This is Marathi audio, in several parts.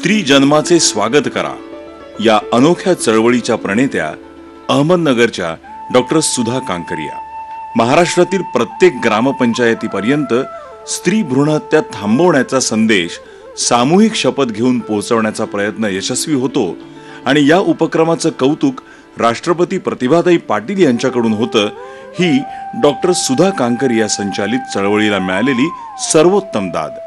स्त्री जन्माचे स्वागत करा या अनोख्या चळवळीच्या प्रणेत्या अहमदनगरच्या डॉक्टर सुधा कांकरिया महाराष्ट्रातील प्रत्येक ग्रामपंचायतीपर्यंत स्त्री भ्रूणहत्या थांबवण्याचा संदेश सामूहिक शपथ घेऊन पोहोचवण्याचा प्रयत्न यशस्वी होतो आणि या उपक्रमाचं कौतुक राष्ट्रपती प्रतिभाताई पाटील यांच्याकडून होतं। ही डॉक्टर सुधा कांकरिया संचालित चळवळीला मिळालेली सर्वोत्तम दाद।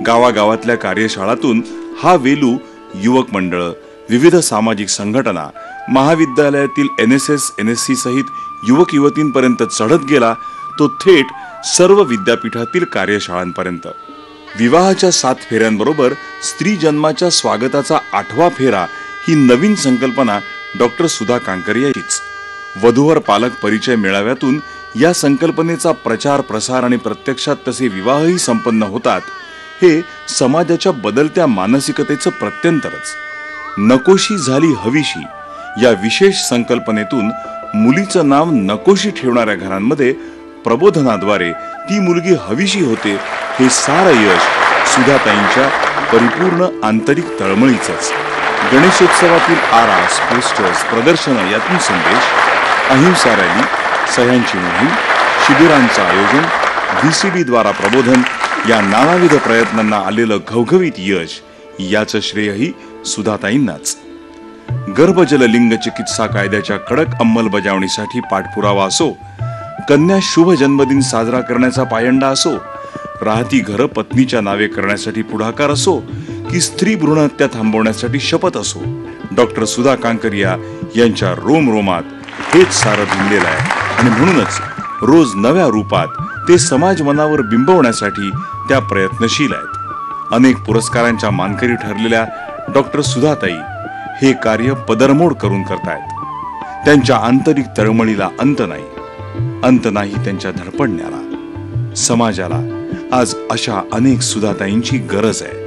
गावागावातल्या कार्यशाळातून हा वेलू युवक मंडळ, विविध सामाजिक संघटना, महाविद्यालयातील NSS NSC सहित युवक युवतींपर्यंत चढत गेला तो थेट सर्व विद्यापीठातील कार्यशाळांपर्यंत। विवाहाच्या 7 फेऱ्यांबरोबर स्त्री जन्माच्या स्वागताचा 8वा फेरा ही नवीन संकल्पना डॉक्टर सुधा कांकरिया हीच। वधूवर पालक परिचय मेळाव्यातून या संकल्पनेचा प्रचार प्रसार आणि प्रत्यक्षात तसे विवाहही संपन्न होतात हे समाजाच्या बदलत्या मानसिकतेचं प्रत्यंतरच। नकोशी झाली हवीशी या विशेष संकल्पनेतून मुलीचं नाव नकोशी ठेवणाऱ्या घरांमध्ये प्रबोधनाद्वारे ती मुलगी हवीशी होते हे सारं यश सुधाताईंच्या परिपूर्ण आंतरिक तळमळीचंच। गणेशोत्सवातील आरास, पोस्टर्स, प्रदर्शनं यातून संदेश, अहिंसा रॅली, सह्यांची मोहीम, शिबिरांचं आयोजन, VCD द्वारा प्रबोधन या नानाविध प्रयत्नांना आलेलं घवघवीत यश याचं श्रेयही सुधाताईंनाच। गर्भजल लिंग चिकित्सा कायद्याच्या कडक अंमलबजावणीसाठी पाठपुरावा असो, कन्या शुभ जन्मदिन साजरा करण्याचा पायंडा असो, राहती घरं पत्नीच्या नावे करण्यासाठी पुढाकार असो की स्त्री भ्रूणहत्या थांबवण्यासाठी शपथ असो, डॉक्टर सुधा कांकरिया यांच्या रोमरोमात हेच सारं भिनलेलं आहे आणि म्हणूनच रोज नव्या रूपात ते समाज मनावर बिंबवण्यासाठी त्या प्रयत्नशील आहेत। अनेक पुरस्कारांच्या मानकरी ठरलेल्या डॉक्टर सुधाताई हे कार्य पदरमोड करून करतायत। त्यांच्या आंतरिक तळमळीला अंत नाही त्यांच्या धडपडण्याला। समाजाला आज अशा अनेक सुधाताईंची गरज आहे।